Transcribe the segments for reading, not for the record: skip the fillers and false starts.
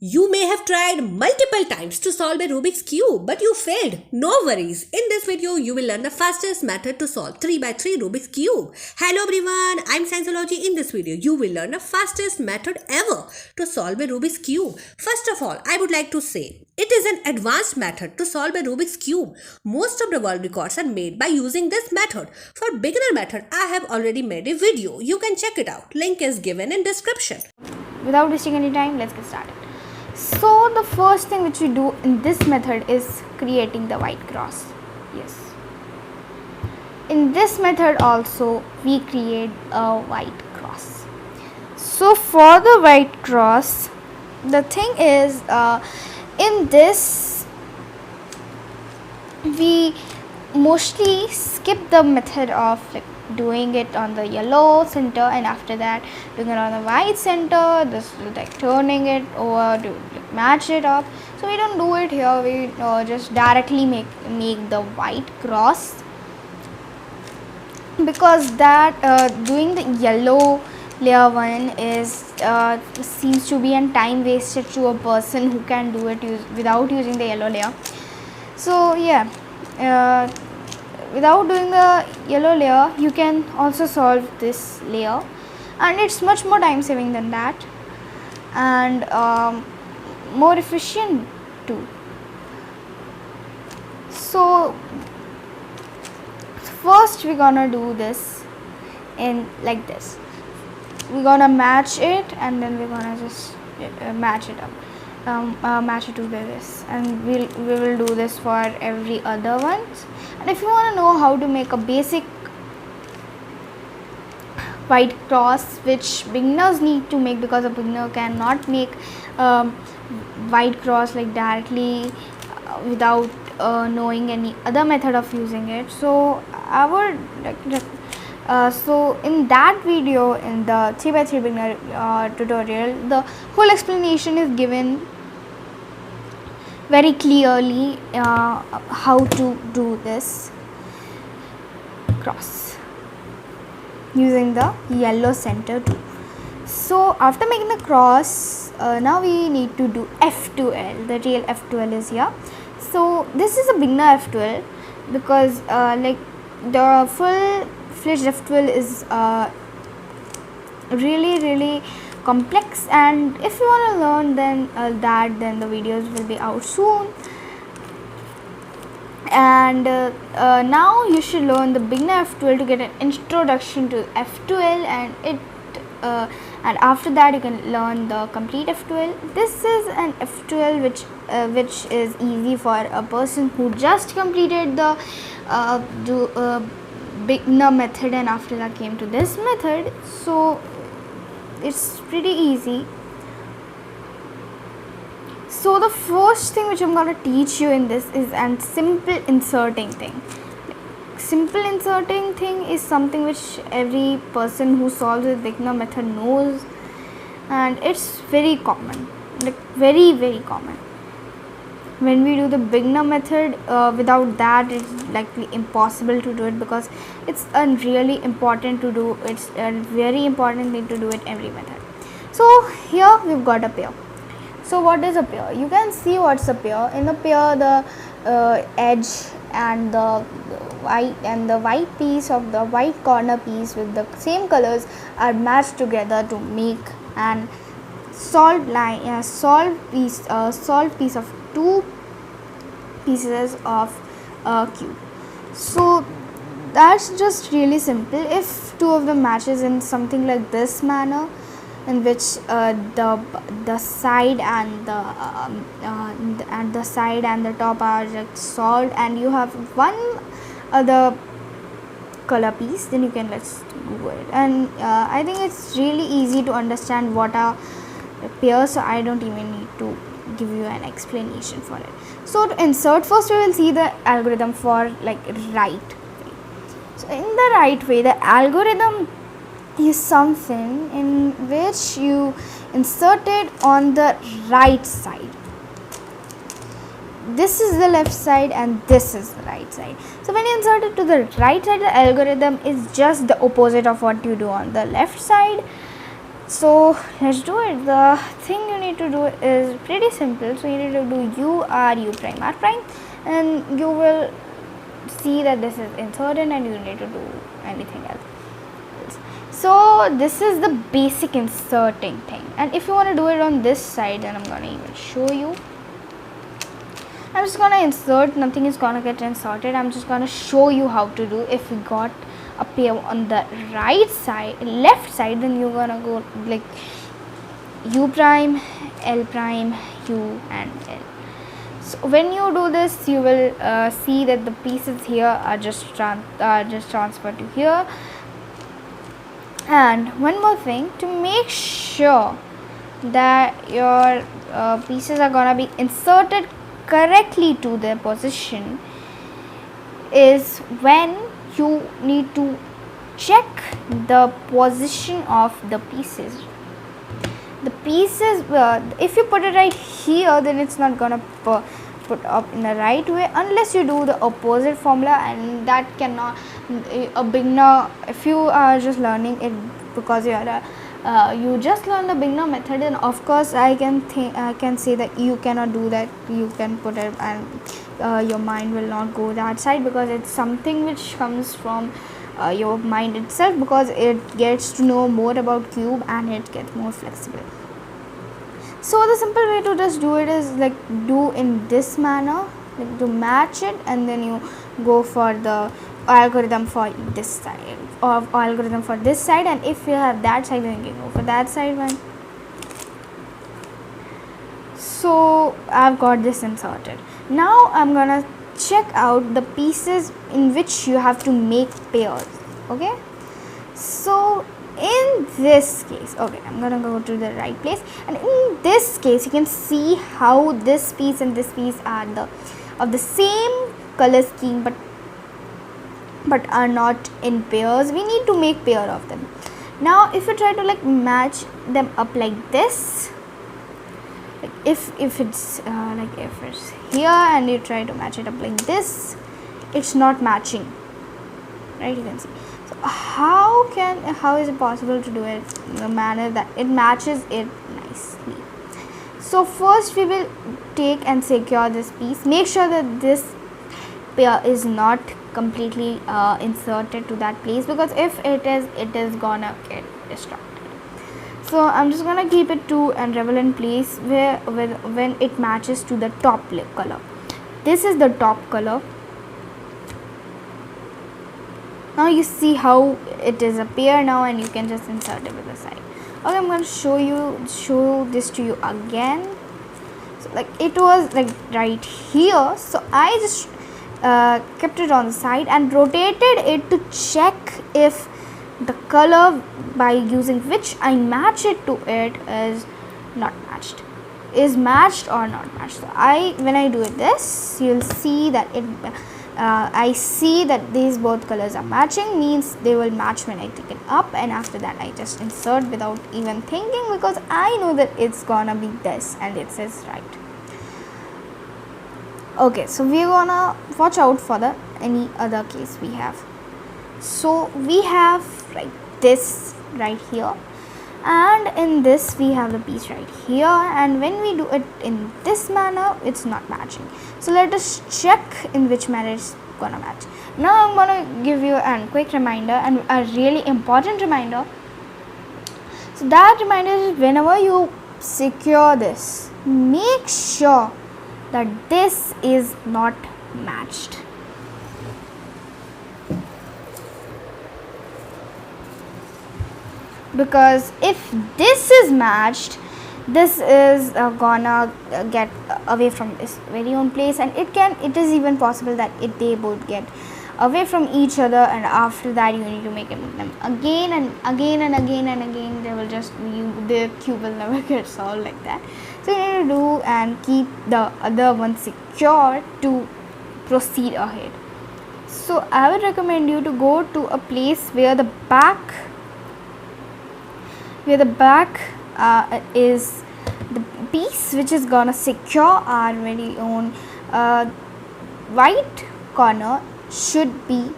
You may have tried multiple times to solve a Rubik's Cube, but you failed. No worries. In this video, you will learn the fastest method to solve 3 by 3 Rubik's Cube. Hello everyone, I'm Scienceology. In this video, you will learn the fastest method ever to solve a Rubik's Cube. First of all, I would like to say, it is an advanced method to solve a Rubik's Cube. Most of the world records are made by using this method. For beginner method, I have already made a video. You can check it out. Link is given in description. Without wasting any time, let's get started. So the first thing which we do in this method is creating the white cross. Yes, in this method also we create a white cross. So for the white cross, the thing is, in this we mostly skip the method of doing it on the yellow center and after that doing it on the white center, this turning it over to match it up. So we don't do it here, we just directly make the white cross, because that doing the yellow layer one is seems to be a time wasted to a person who can do it without using the yellow layer. So yeah, without doing the yellow layer you can also solve this layer, and it's much more time saving than that, and more efficient too. So first we're gonna do this in like this. We're gonna match it and then we're gonna just match it up, match it to this, and we will do this for every other ones. And if you want to know how to make a basic white cross which beginners need to make, because a beginner cannot make white cross like directly without knowing any other method of using it. So so in that video, in the 3 by 3 beginner tutorial, the whole explanation is given very clearly, how to do this cross using the yellow center too. So after making the cross, now we need to do F12. The real F12 is here. So this is a beginner F12, because the full-fledged F12 is really complex, and if you want to learn then the videos will be out soon. And now you should learn the beginner F12 to get an introduction to F12, and after that you can learn the complete F12. This is an F12 which is easy for a person who just completed the beginner method and after that came to this method. So it's pretty easy. So the first thing which I'm going to teach you in this is a simple inserting thing. Simple inserting thing is something which every person who solves the beginner method knows, and it's very common, very common. When we do the beginner method, without that it's likely impossible to do it, because it's a really important to do. It's a very important thing to do it every method. So here we've got a pair. So what is a pair? You can see what's a pair. In a pair, the edge and the white piece of the white corner piece with the same colors are matched together to make an solved piece of two pieces of a cube. So that's just really simple. If two of them matches in something like this manner, in which the side and the top are like solved, and you have one other color piece, then you can let's do it. And I think it's really easy to understand what are pairs, so I don't even need to give you an explanation for it. So to insert, first we will see the algorithm for right. So in the right way, the algorithm is something in which you insert it on the right side. This is the left side and this is the right side. So when you insert it to the right side, the algorithm is just the opposite of what you do on the left side. So let's do it. The thing you need to do is pretty simple. So you need to do u r u prime r prime, and you will see that this is inserted, and you need to do anything else. So this is the basic inserting thing, and if you want to do it on this side, then I'm going to even show you. I'm just going to insert, nothing is going to get inserted. I'm just going to show you how to do. If we got a pair on the right side, left side, then you're going to go like u prime, l prime, u and l. So when you do this, you will see that the pieces here are just transferred to here. And one more thing, to make sure that your pieces are gonna be inserted correctly to their position, is when you need to check the position of the pieces. The pieces, if you put it right here, then it's not gonna put up in the right way unless you do the opposite formula, and that cannot a beginner, if you are just learning it because you are you just learn the beginner method, then of course I can say that you cannot do that. You can put it, and your mind will not go that side, because it's something which comes from your mind itself, because it gets to know more about cube and it gets more flexible. So the simple way to just do it is like do in this manner, like to match it, and then you go for the algorithm for this side, or algorithm for this side, and if you have that side, then you can go for that side one. So I've got this inserted. Now I'm gonna check out the pieces in which you have to make pairs. Okay, so in this case, okay, I'm gonna go to the right place, and in this case you can see how this piece and this piece are of the same color scheme, but are not in pairs. We need to make pair of them. Now if you try to like match them up like this, like if it's like if it's here and you try to match it up like this, it's not matching, right? You can see. So how is it possible to do it in a manner that it matches it nicely? So first we will take and secure this piece. Make sure that this pair is not completely inserted to that place, because if it is gonna get distracted. So I'm just gonna keep it to a relevant place when it matches to the top color. This is the top color. Now you see how it is a pair now, and you can just insert it with the side. Okay, I'm going to show this to you again. So like it was like right here, so I just kept it on the side and rotated it to check if the color by using which I match it to it is not matched, is matched or not matched. So when I do this, you'll see that I see that these both colors are matching, means they will match when I take it up, and after that I just insert without even thinking, because I know that it's gonna be this and it says right. Okay, so we're gonna watch out for any other case we have. So we have like this right here, and in this we have the piece right here, and when we do it in this manner, it's not matching. So let us check in which manner it's gonna match. Now I'm gonna give you a quick reminder, and a really important reminder. So that reminder is, whenever you secure this, make sure that this is not matched. Because if this is matched, this is gonna get away from its very own place, and it is even possible that they both get away from each other, and after that you need to make them again and again and again and again. They will just the cube will never get solved like that. So you need to do and keep the other one secure to proceed ahead. So I would recommend you to go to a place where the back is the piece which is gonna secure our very own right corner should be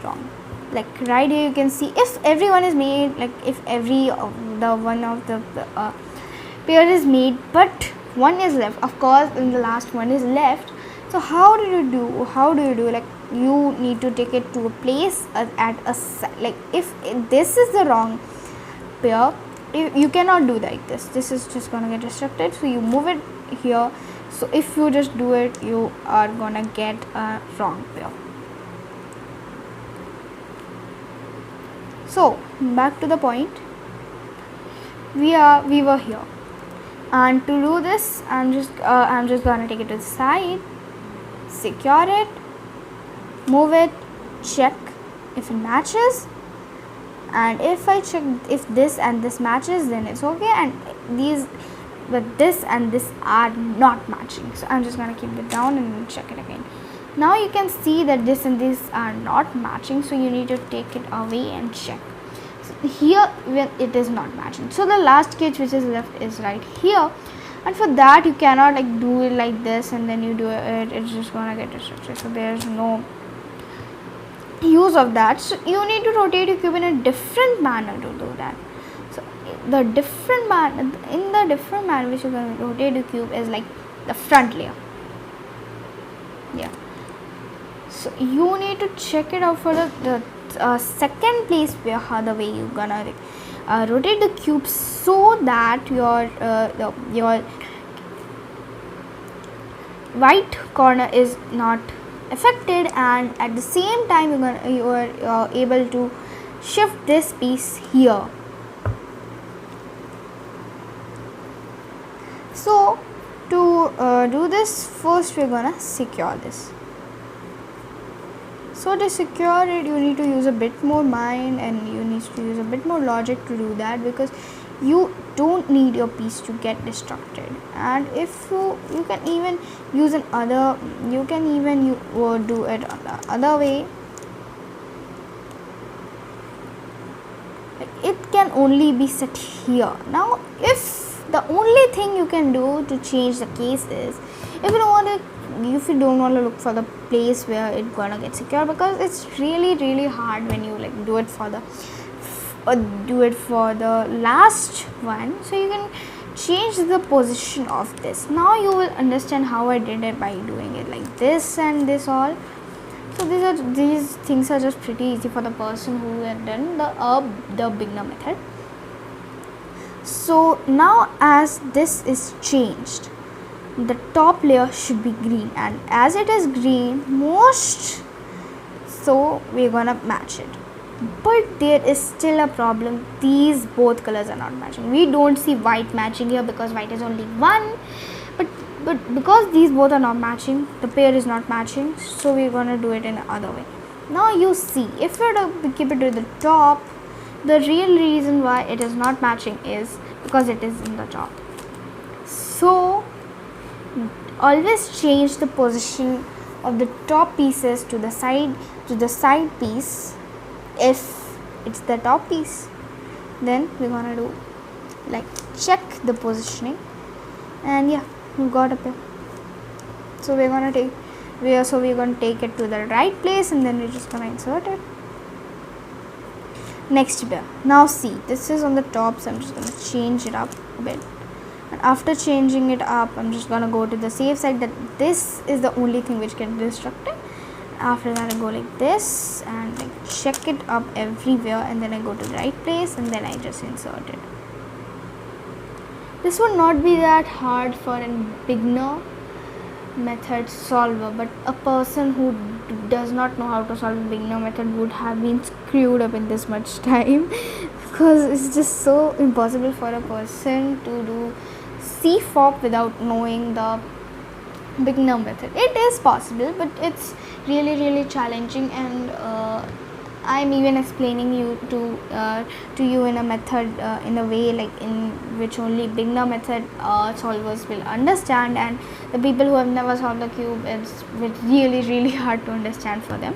wrong. like right here you can see if everyone is made, like if every the one of the pair is made but one is left, of course in the last one is left. So how do you do, like you need to take it to a place at a like if this is the wrong pair, you cannot do like this is just gonna get distracted, so you move it here. So if you just do it, you are gonna get a wrong pair. So back to the point, we were here, and to do this I'm just gonna take it to the side, secure it, move it, check if it matches, and if I check if this and this matches, then it's okay, and these, but this and this are not matching, so I'm just gonna keep it down and check it again. Now you can see that this and this are not matching, so you need to take it away and check. So here when it is not matching, so the last cage which is left is right here, and for that you cannot like do it like this and then you do it, it's just gonna get distracted, so there's no use of that. So you need to rotate your cube in a different manner to do that. So the different manner which you're going to rotate the cube is like the front layer. Yeah, so you need to check it out for the second place where the way you're gonna rotate the cube so that your right corner is not affected, and at the same time you are able to shift this piece here. So to do this, first we're gonna secure this. So to secure it, you need to use a bit more mind and you need to use a bit more logic to do that, because you don't need your piece to get distracted. And if you can even use do it on the other way. It can only be set here. Now if the only thing you can do to change the case is, if you don't want to look for the place where it's gonna get secure, because it's really hard when you like do it for the last one. So you can change the position of this. Now you will understand how I did it by doing it like this and this all. So these things are just pretty easy for the person who had done the beginner method. So now as this is changed, the top layer should be green, and as it is green so we're gonna match it. But there is still a problem, these both colors are not matching. We don't see white matching here because white is only one, but because these both are not matching, the pair is not matching, so we're gonna do it in another way. Now you see, if you're to keep it to the top, the real reason why it is not matching is because it is in the top. So always change the position of the top pieces to the side piece. If it's the top piece, then we're gonna do like check the positioning, and yeah, we got a pair. So we're gonna take it to the right place, and then we're just gonna insert it. Next pair. Now see, this is on the top, so I'm just gonna change it up a bit. And after changing it up, I'm just gonna go to the safe side that this is the only thing which can be destructed. After that, I go like this and like check it up everywhere, and then I go to the right place, and then I just insert it. This would not be that hard for a beginner method solver, but a person who does not know how to solve a beginner method would have been screwed up in this much time because it's just so impossible for a person to do CFOP without knowing the beginner method. It is possible, but it's really challenging, and I'm even explaining to you in a method in a way like in which only beginner method solvers will understand, and the people who have never solved the cube, it's really hard to understand for them.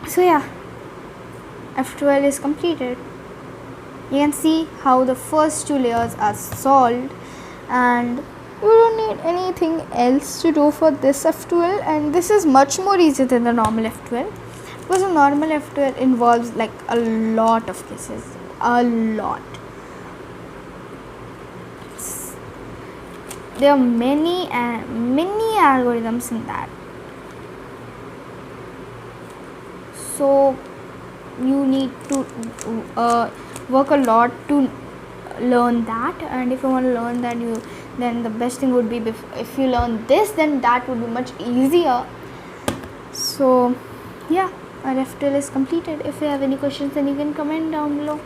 So yeah, F12 is completed. You can see how the first two layers are solved, and you don't need anything else to do for this F12, and this is much more easier than the normal F12. because a normal FTL involves like a lot of cases, a lot. There are many algorithms in that, so you need to work a lot to learn that. And if you want to learn that, then the best thing would be if you learn this, then that would be much easier. So yeah, our FTL is completed. If you have any questions, then you can comment down below.